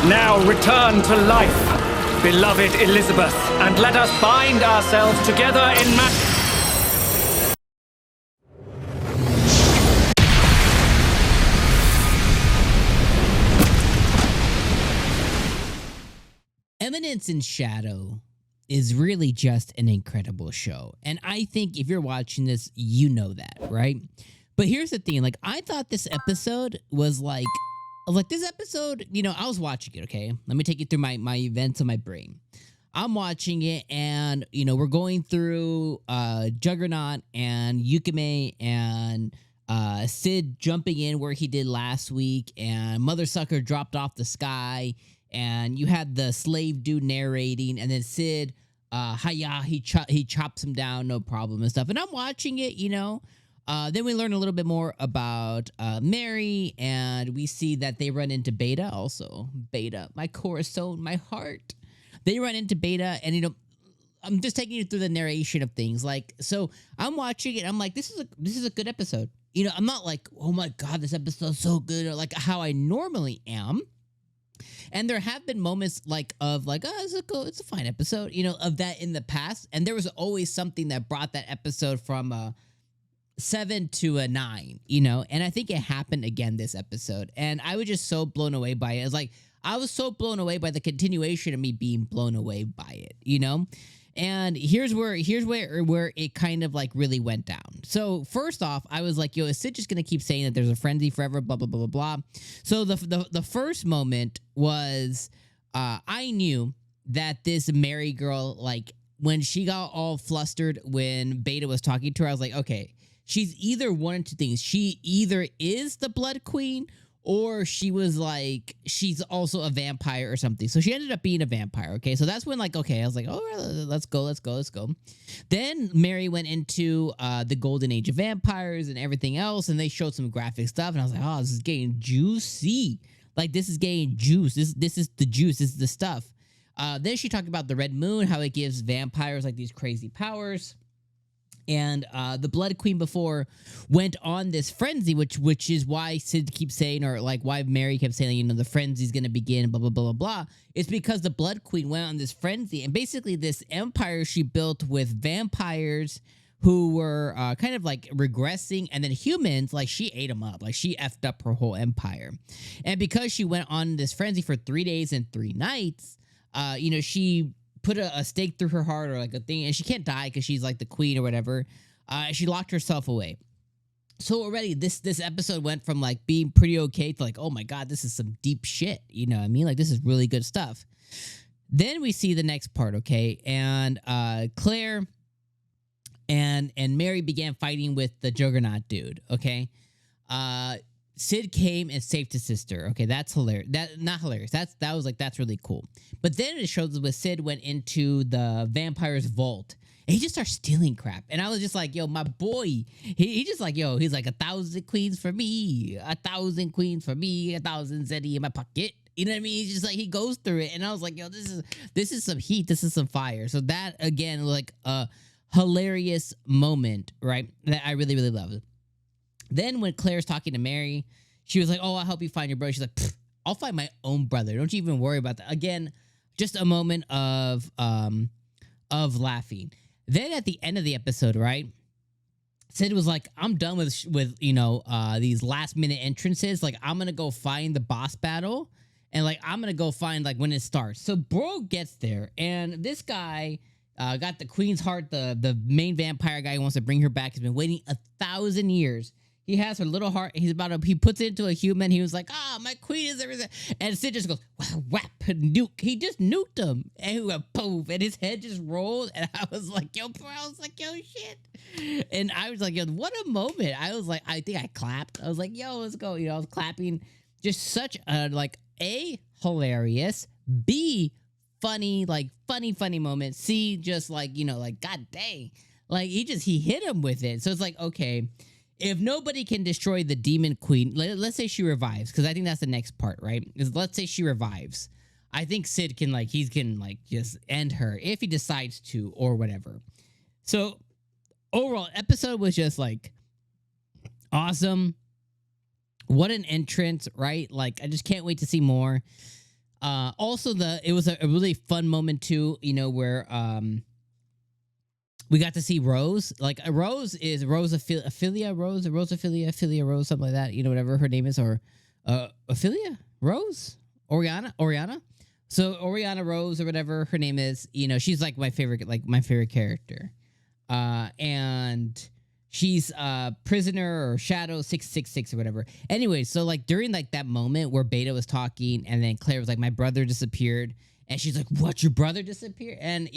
Now return to life, beloved Elizabeth, and let us bind ourselves together in Eminence in Shadow is really just an incredible show. And I think if you're watching this, you know that, right? But here's the thing. Like, I thought this episode was like this episode, you know, I was watching it, okay? Let me take you through my events of my brain. I'm watching it, and, you know, we're going through Juggernaut and 𝐒𝐚𝐽𝐸 and Sid jumping in where he did last week, and Mother Sucker dropped off the sky, and you had the slave dude narrating, and then Sid, he chops him down, no problem and stuff. And I'm watching it, you know. Then we learn a little bit more about Mary, and we see that they run into Beta also. Beta, my corazón, my heart. They run into Beta, and, you know, I'm just taking you through the narration of things. Like, so I'm watching it, I'm like, this is a good episode. You know, I'm not like, oh my God, this episode's so good, or like how I normally am. And there have been moments oh, it's a fine episode, you know, of that in the past. And there was always something that brought that episode from 7 to a 9, you know, and I think it happened again this episode. And I was just so blown away by it. It's like, I was so blown away by the continuation of me being blown away by it, you know? And here's where it kind of like really went down. So first off, I was like, yo, is Sid just gonna keep saying that there's a frenzy forever, blah, blah, blah, blah, blah. So the first moment was I knew that this Mary girl, like, when she got all flustered when Beta was talking to her, I was like, okay, she's either one of two things. She either is the Blood Queen, or she was like, she's also a vampire or something. So she ended up being a vampire, okay? So that's when, like, okay, I was like, oh, let's go. Then Mary went into the golden age of vampires and everything else, and they showed some graphic stuff, and I was like, oh, this is getting juicy. Like, this is getting juice. This is the juice. This is the stuff. Then she talked about the red moon, how it gives vampires, like, these crazy powers. And the Blood Queen before went on this frenzy, which is why Sid keeps saying, or like why Mary kept saying, you know, the frenzy's going to begin, blah, blah, blah, blah, blah. It's because the Blood Queen went on this frenzy. And basically this empire she built with vampires who were kind of like regressing. And then humans, like, she ate them up. Like, she effed up her whole empire. And because she went on this frenzy for 3 days and 3 nights, you know, she put a stake through her heart, or like a thing, and she can't die because she's like the queen or whatever. She locked herself away. So already this episode went from like being pretty okay to like, oh my God, this is some deep shit. You know what I mean? Like, this is really good stuff. Then we see the next part, okay? And Claire and Mary began fighting with the Juggernaut dude, okay? Sid came and saved his sister. Okay, that's hilarious. Not hilarious. That's really cool. But then it shows with Sid went into the vampire's vault, and he just starts stealing crap. And I was just like, yo, my boy. He just like, yo, he's like, 1,000 queens for me, 1,000 queens for me, 1,000 zeddy in my pocket. You know what I mean? He's just like, he goes through it, and I was like, yo, this is some heat. This is some fire. So that, again, like a hilarious moment, right? That I really, really loved. Then when Claire's talking to Mary, she was like, oh, I'll help you find your brother. She's like, I'll find my own brother. Don't you even worry about that. Again, just a moment of laughing. Then at the end of the episode, right, Sid was like, I'm done with you know, these last minute entrances. Like, I'm going to go find the boss battle, and like, I'm going to go find like when it starts. So bro gets there, and this guy got the queen's heart, the main vampire guy who wants to bring her back. Has been waiting 1,000 years. He has her little heart. He puts it into a human. He was like, my queen is everything. And Sid just goes, whap, nuke. He just nuked him. And he went, poof. And his head just rolled. And I was like, yo, bro. I was like, yo, shit. And I was like, yo, what a moment. I was like, I think I clapped. I was like, yo, let's go. You know, I was clapping. Just such a, like, A, hilarious. B, funny, like, funny moment. C, just like, you know, like, god dang. Like, he hit him with it. So it's like, okay, if nobody can destroy the demon queen, let's say she revives, because I think that's the next part, right? Is let's say she revives. I think Sid can, like, just end her if he decides to or whatever. So overall, episode was just, like, awesome. What an entrance, right? Like, I just can't wait to see more. Also, it was a really fun moment too, where we got to see Rose. Like Rose is Ophelia Rose, something like that. Whatever her name is, or Ophelia Rose, Oriana. So Oriana Rose or whatever her name is, she's like my favorite character. And she's prisoner or shadow 666 or whatever. Anyway, so like during like that moment where Beta was talking and then Claire was like, my brother disappeared, and she's like, what, your brother disappeared? And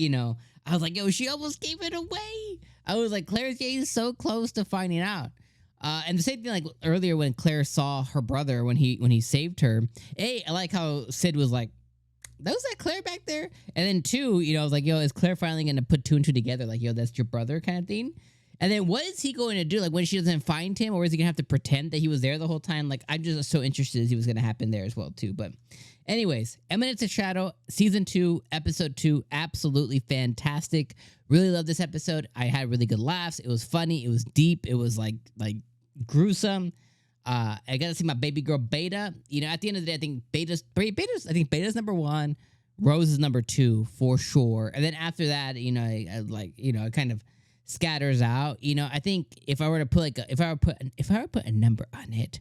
I was like, yo, she almost gave it away. I was like, Claire's getting so close to finding out. And the same thing like earlier when Claire saw her brother when he saved her. A, I like how Sid was like, that was that Claire back there? And then two, I was like, yo, is Claire finally gonna put two and two together? Like, yo, that's your brother kind of thing. And then what is he going to do? Like when she doesn't find him, or is he gonna have to pretend that he was there the whole time? Like I'm just so interested to see what's gonna happen there as well too. But anyways, Eminence of Shadow, season 2, episode 2, absolutely fantastic. Really love this episode. I had really good laughs. It was funny. It was deep. It was like gruesome. I got to see my baby girl Beta. At the end of the day, I think Beta's number 1, Rose is number 2 for sure. And then after that, it kind of scatters out. I think if I were to put a number on it,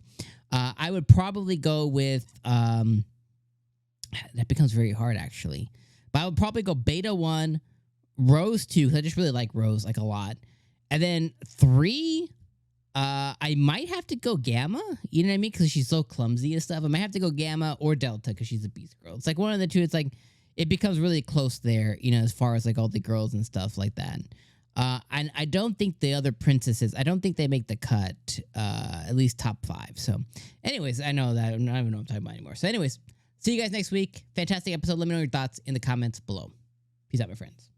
I would probably go with that becomes very hard actually. But I would probably go Beta 1, Rose 2, because I just really like Rose like a lot. And then 3, I might have to go Gamma, you know what I mean? Because she's so clumsy and stuff. I might have to go Gamma or Delta because she's a beast girl. It's like one of the two. It's like it becomes really close there, as far as like all the girls and stuff like that. And I don't think the other princesses, I don't think they make the cut, at least top 5. So anyways, I know that I don't even know what I'm talking about anymore. So anyways, see you guys next week. Fantastic episode. Let me know your thoughts in the comments below. Peace out, my friends.